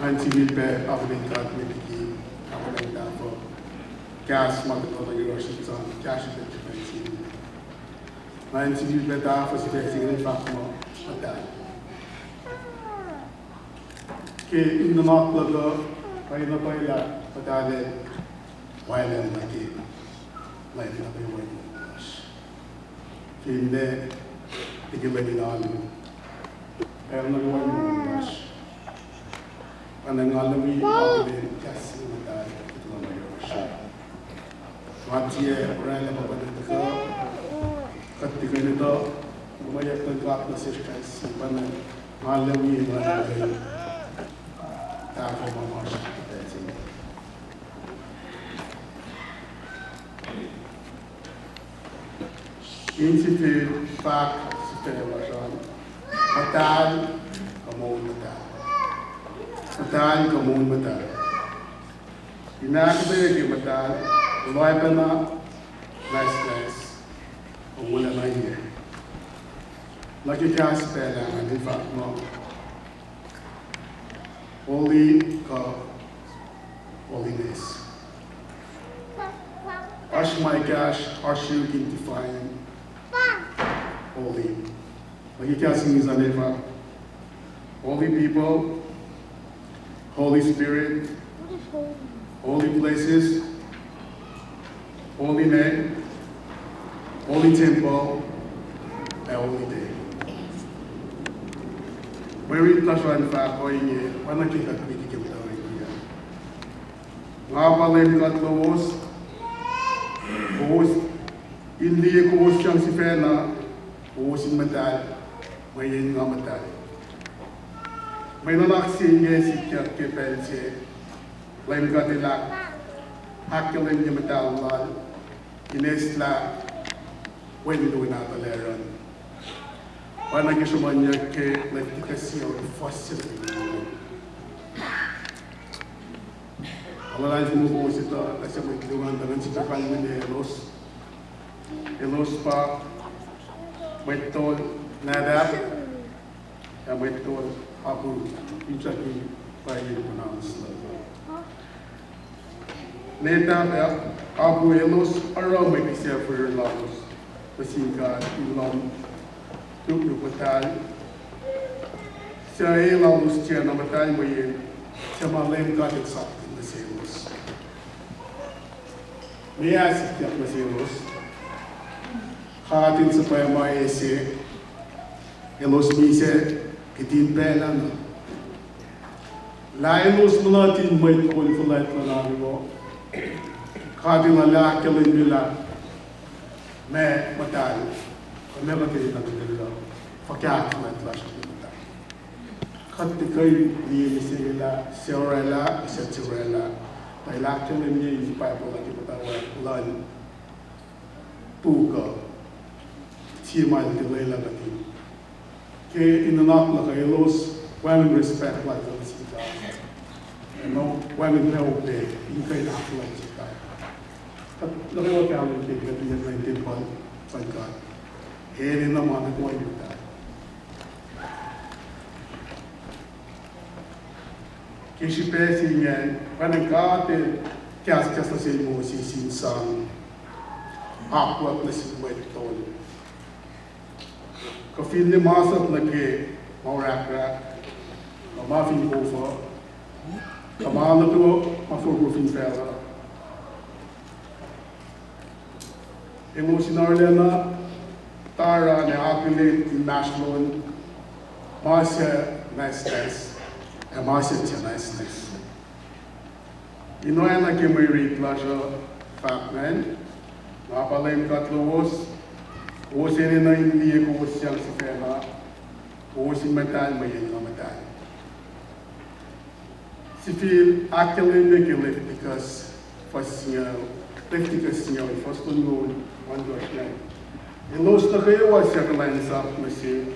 Man civil pe avventat mediki avventa for gas matto di Washington cash de Man civil pe da for specie in fatmo atai che in the mark logo pai na pai la patale violent na ke lai na pai wai Finde che venivano erano buoni Anangalawi Abdin Kasi Matai Matia Rana Babanaka Katikanito Umayatan Gat Nasishkas Pana Malawi Malawi Tafa Mamash Institute Fact Supervision Matal Kamon Matal Matal Kamon Matal Inakbe ke Matal Loipana Nice Wala Naya Lucky Cast Pela and in fact no Holy God Holiness Ash my gosh, Ash you can define holy. Like you can see is an holy people, Holy Spirit, holy places, holy name, holy temple, and holy day. When we touch on fact, why not get that we can tell you? Ngapalim kat lawos, India ko siyang si Fena, usin matal, mayin nga matal. May nanaksi niya si Kiyat Kipelsi, laim katilak, hakilim niya matal lal, inesla, wendo na taleran. Panagi sumanya ke Liviticus yung fossil. Wala lang mo ito, kasi may kiluhan dengan si Kapal ni Elos pa, may tol nadap, may tol apu, insya ki pwede pronounce. Neta apu Elos araw may kisya for your laws, pasingkat ilong tukupatal. Siya ay lalos siya na matay mo yun, siya maleng katit sa atin na si Elos. May asik siya na si Elos. Hatin sa payamaese, Elos mise, kitin pelan. Lainos natin may konfulat na namin mo. Hatin na lakelin nila, may matal. Kung may matil na nila, pagkakalat na siya nila. Hatin kayo linis nila, siorela, isiatirela. May lakelin niya yung Bible na kipatawag, lan, puka. Timan delay lagati. Ke inanak la kailos, women respect like the sika. You know, women help they in kay nak like sika. At laki wa kaya yung kaya yung 19 pagkat. Heri naman ako yung ta. Kishi pesi niyan, wanang kate kias na sa mo si sinsang akwat na si Wetton. Kafin ni masat lagi maurakra, kamafin kofa, kamala to mafurgufin fela. Emotional na tara ne apelin national, masya niceness, and masya niceness. Inoy na kimay rate lasha factman, mapalim katlos. Usin na hindi ko siyang si Fema, usin matal, mayin na matal. Si Phil, actually Liviticus, first niya, Liviticus niya, first one, one verse niya. Ilos na kayo, was siya kalain sa na siya.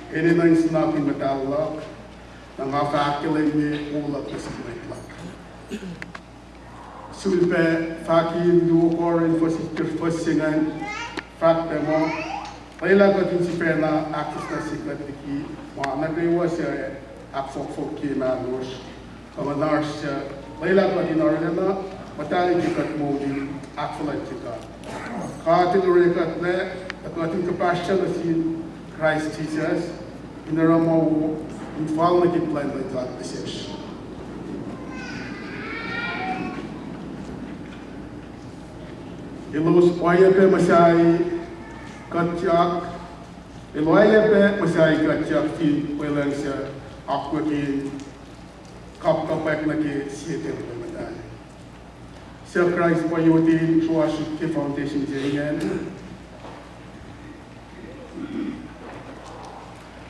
Ini na yung sinabi matal lang, nang actually niya, ulap na si Matlak. Sulpe, Faki, Duokorin, first singan, fact mo, kailan ko din si Pena access na si Katiki, mga nagriwa siya aksok-fok na los, Kamanars Layla Badinarana, Matali Kat Modi, Axolatica. Cartil Rekat Ne, the cutting capacity Christ Jesus, in the Ramo, in Falmaki plan like that message. Ilus Wayape Masai Katjak, Iloyape Masai Katjak, Fin, Welansia, Aquakin, Kapkapak Naki, Seattle, Medal. Sir Christ Poyoti, Shoashik Foundation, Jayan.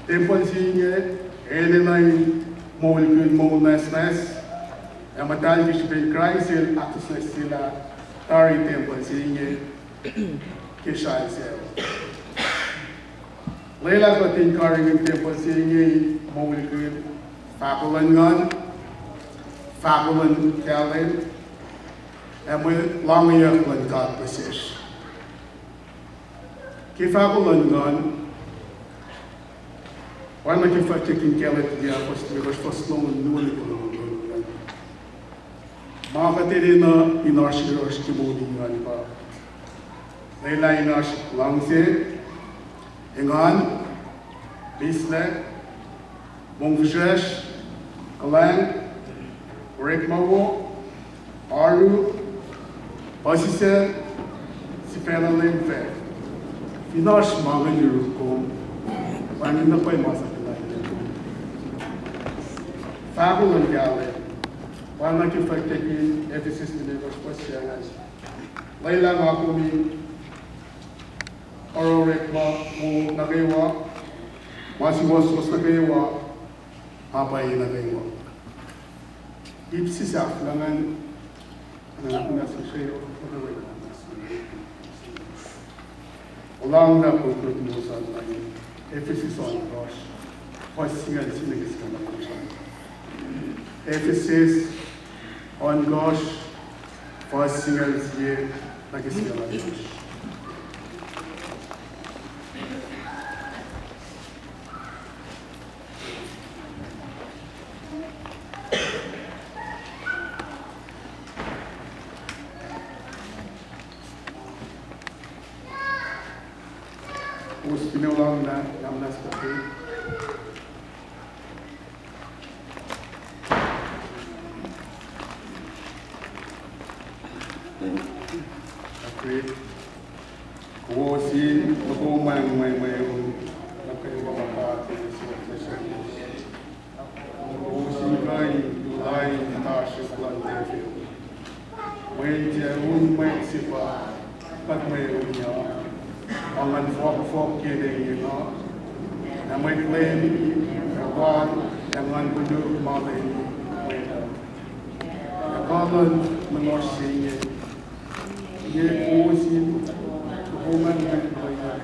Temple Senior, Elenai, Molkun Molnasness, and Matal Bishop Christ, Actus Silla, Tari Temple Senior, Kishai Sel. Layla got in carrying Temple Senior, Molkun, Fabulan Fabulan Calais, and with long year when God possess. Kifabulan gun. Why not if I take in Calais, first long new Margaterina in our shores to moving on. Layla in our Langse, Engan, Bisle, Mongfresh, Kalang, Rekmawo, Aru, Basise, Sipela Lemfe, Finash Magan Yuruko, one in the Paymas. Fabulous Galley, one like if I take in Ephesus delivers questions. Layla Makumi, Oro Rekma, Nagewa, Masiwas Nagewa, Papa Nagewa. Ipsis Aflaman, and I'm not so sure of the way. Along that will put most of the Ephesus on gosh, first single is Ephesus on gosh, first single is here, like a single language. Who's been along that, I'm not speaking. Okay. Kuosin, kukumang may nakaibabakat in the session. Kuosin kay Livaie Natasha Plantefield. May Jerun may sipa, kat may unya. Ang fok kini ino, na may claim kawan yang angulo malay wala. Kawan menorsinya, ye usin human yang bayar.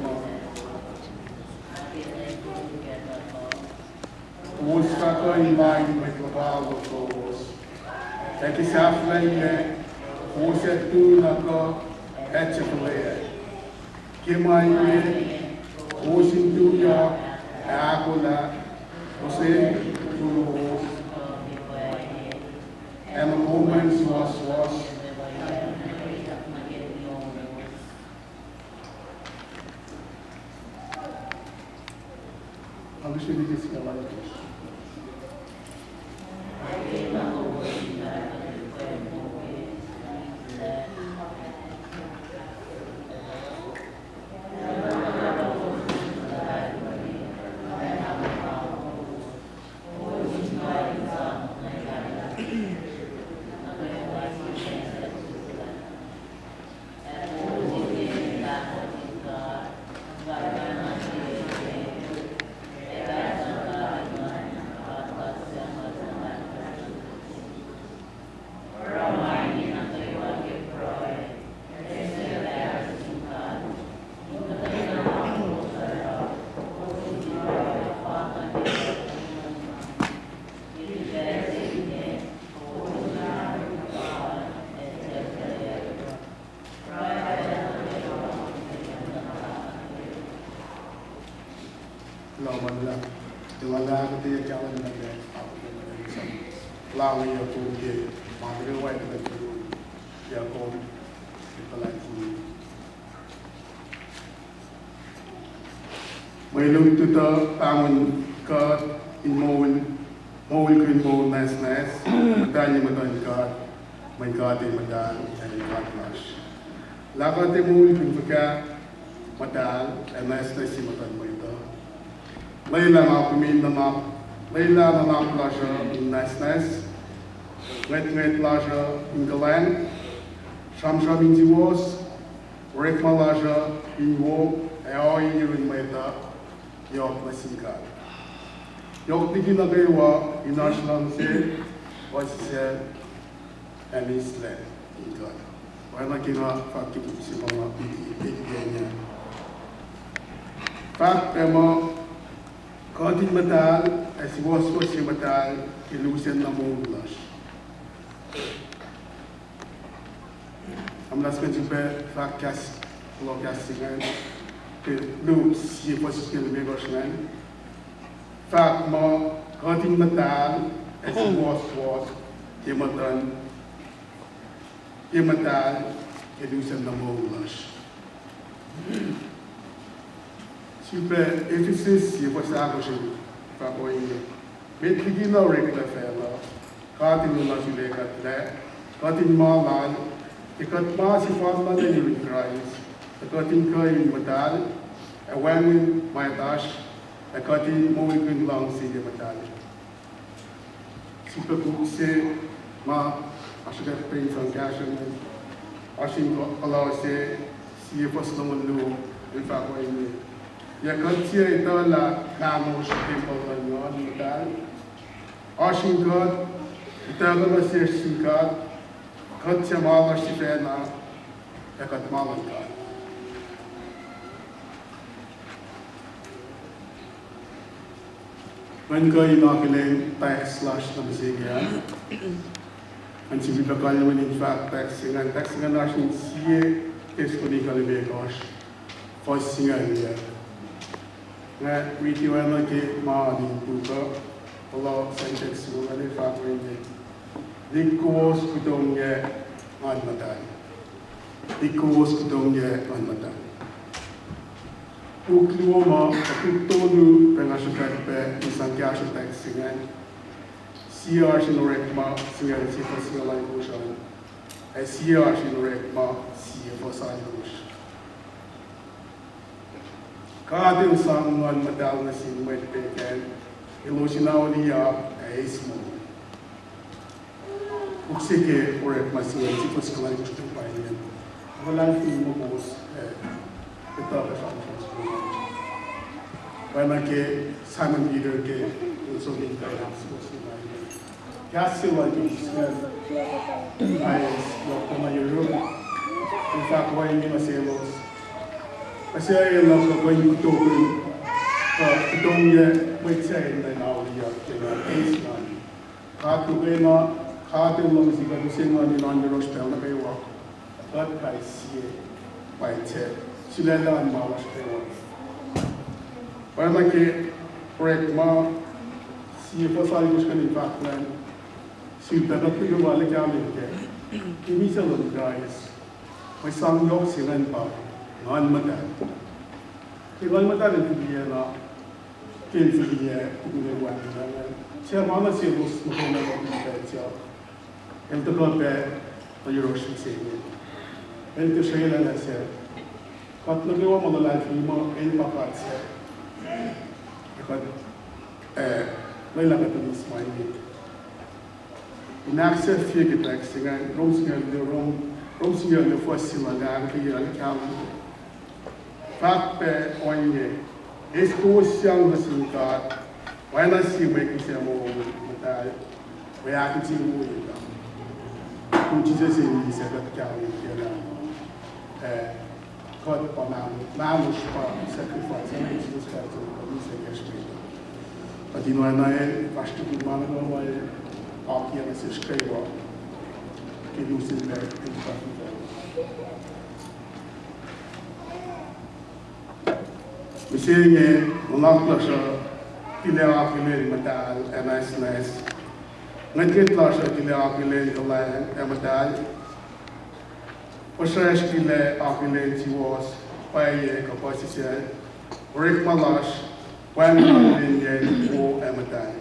Us kata imay may kabalo kos. Ekisafla ye, usetu nako etcheflea. Kimai, Ocean Duya, Akola, Jose, Tulos, and the moments was. I wish you could see a light. lao ya ko ke ma de wa de ya ko pala ki mai lu tu ta tangun ka in mowin kun mo nas dan ma dan ka mai ka te ma dan and ka clash la ka te mowin kun ka ma dan and nas si ma dan mai ta mai la ma kumin na ma mai la na pleasure in nas great pleasure in the land sham in the wars great pleasure in war ai in mai ta yok na sinka yok digin na gaywa in national se was se and is land in God wala kina fakti si mga piti fact emo Kadin MUTAL as was MUTAL illusion na monglas. Am las kanjipe fakas lokasingan ke lu si position negosyan. Fact mo kadin MUTAL as was MUTAL illusion na monglas. Super Ephesus, je was daar gezien, van ooit. Met begin nou rekenen verder. Gaat in de natuurlijk het gaat in Malan, ik had maar si van dat in Christ. Ik had in Kai in MUTAL, en wanneer mijn tas, ik had in mooi kun lang zien de MUTAL. Super goed ze, maar als je dat punt van cashen, als je allow ze, zie je pas nog een loop, in van ooit. Ya kantia ito la namo sa temple ng MUTAL. Asing God, ito na siya singkat, kantia mala si Fena, yakat malan ka. When ka inokiling text slash na masigya, ang sibibakal naman in fact texting nga nasin siya testo ni Kalibekos, voice siya niya. Nga wiki wana ke maadi puka Allah sentence mo ngale fakwe ni dikos kutongye anmatan dikos kutongye anmatan ukliwo ma kutonu pengashukat pe isangkashu textingan siya shinorek ma siya si fasilay kushan ay siya shinorek ma siya fasay kush Kadin sang ngon MUTAL na sin may peken, ilusinaw niya ay ismo. Uksike orek masiyan, sipos kalay gusto pa yan. Walang film mo boss, ito ka functions ko. Kaya ke Simon Peter ke, usulin ka lang sipos ko pa yan. Kaya sila yung isyan, ay yok na mayroon. In fact, why hindi masilos? Kasi ay lang sa kung yung tubig, itong may tsayin na nauliyak, kaya case na. Katugay na, katong lang si Kadusin na ninandiros tayo na kayo ako. Kat kay siye, may tsay. Sila lang mawas kayo. Para naki, correct ma, siye pa sa alimos ka ni Baklan, siya dapat ko yung balik yamin kaya. Kimisa lang guys, may sangyok silan pa. Ngan MUTAL. Ngan MUTAL itu dia na, kensi dia kudu buat dia. Siapa mana sih bos mungkin nak buat dia. Yang tu kalau pe, ayuh sih. Yang tu saya nak sih. Kat lagi orang malah life ni mah ini pakat sih. Kat lain lagi tu semua ini. Nak sih fih kita dengan rom singa le fosse magari che era chiamo fatte ogni escursione da sincat vai na cima que siamo MUTAL vai a que tinha muito tu diz assim isso é que que era quando vamos para sacrifício não existe os caras não sei que respeito mas não é na acho que o mano não vai aqui a se escrever que não se deve pensar Misalnya, mengaku pilih MUTAL, NS, Ngajit lasha kile akile kalayan MUTAL. Kosrae kile akile tiwas paye kapasisiyan. Rick malash when akile wo MUTAL.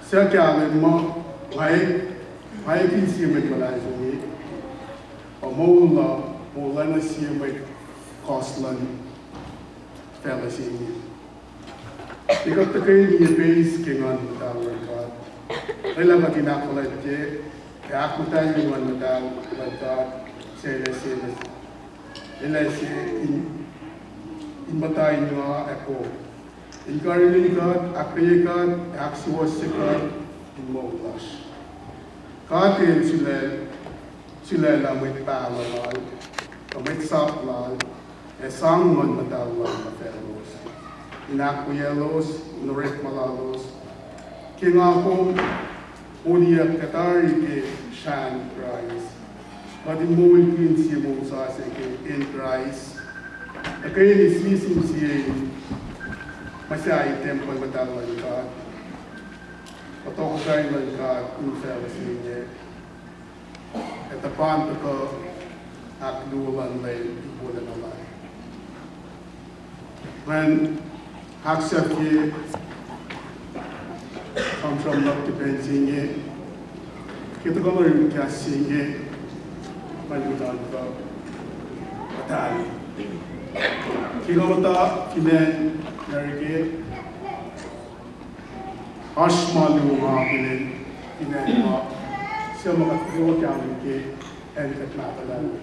Siya kaya mo may kinsi may kalayan o mula na siya may Koslan fellowship. Ikaw kayo niya base kingan MUTAL God. Kailan ba tinakulat niya? Kaya ako tayo yung MUTAL God. Sila inbatay niyo ako. Inkarili God, akriye God, aksiwasi God, inmoglash. Katil sila lamit paalal, lamit saplal, sangon MUTAL lang na fellows. Inakuyelos, inurit malalos. King ako, uniyak katari ke shan Christ. Pati mul kin siya mo sa sige in Christ. Kaya nislisim siya masya temple MUTAL lang ka. Patoko kayo lang ka kung fellowship niya. At apan ko aklulan lang ibulan alay. When accept ye come from love to benzinge kita ko rin kasinge malutan ko MUTAL kinamata kinen narigit ashmalu mabilin kinen ma siya makatulog kami ke and katnatalan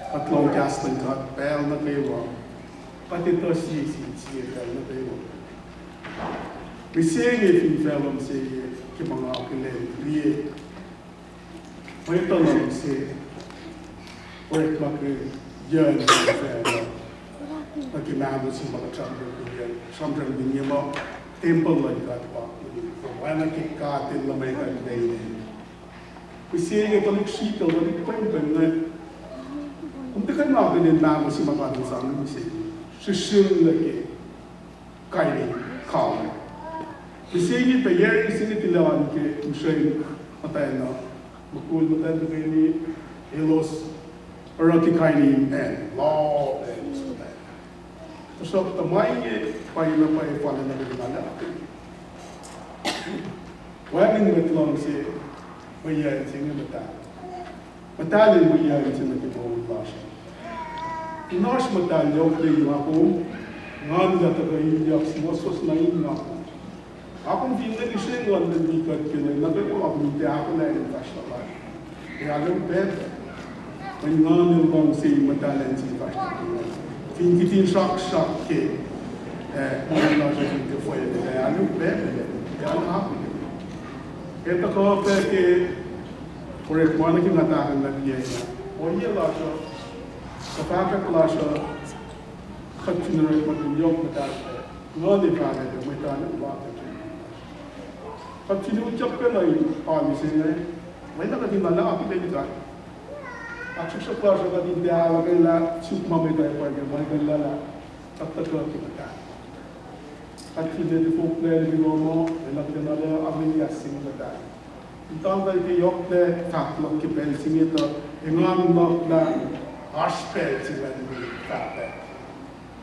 katlong kastan kat pel na kayo pati ito siya na tayo. Bising yung film siya yung mga akilen, liye. May talong siya, work mag-yan yung film. Pagkinamo siya mga champion niya mo, temple lang ka pa. Wala kikatin na may kagdayin. Bising yung taliksikal, wala kwento na. Kung di ka natin namo si mga sa siya. Shishim lagi kaya kau. Bisigi payari sini tilawan ke mushay matay na makul matay na kayo ni elos oraki kaya ni law and so that. So tamay ke pay na pay pala na gimana. Wagin metlang si bayan sini MUTAL. MUTAL yung bayan sini kibawang basya. Inash MUTAL yung play ako, ngan gata kayo yak siwasos na yun ako. Akong pinag isya yung London Weekend kinay, nagay ko ako hindi ako na yung festival. Kaya yung better. May ngan yung bang si MUTAL and si festival. Tingitin shock ke, mga na siya yung kafoy. Kaya yung better. Kaya yung ako. Ito ko peke, correct mo na kinatakan na biyay na. O iya la siya. Kapag klasya, katsinarek mag-inyok MUTAL, ngani pala yung may tanong bakit. Pag sinuchap ka na yung policy niya, may nakatimala ako kayo dyan. Actually sa klasya ka din dihala kayo la, sukma may tayo pa yung may kalala, tatatlo ako MUTAL. At sinedifok na yung mo, may nagdinala amin yasing MUTAL. Itang tayo kayok na tatlong kipel singito, yung amin na Aspel sila ni Tate.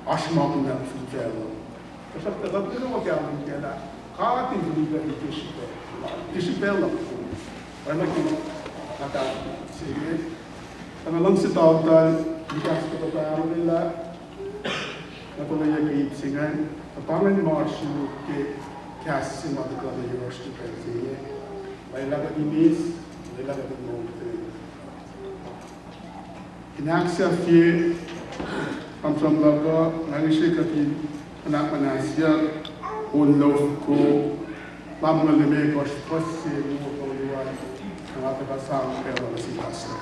Asma ko na fitelo. Kasi tatap ko na magyaman kaya kakating buliga ni Tisipel. Tisipel lang po. Para nagkakata. Sige. Ang lang si Tautal, bigas ko pa tayo nila. Natuloy yung kaipsingan. Kapangan Marshall kasi si Matikla na University. Sige. May lagat inis, may lagat inis. Inaksa fiye kamsam laga nalishe kati anak manasya unlof ko pamgalime ko spasi mo ko yuan ang ating kasama pero na si Pastor.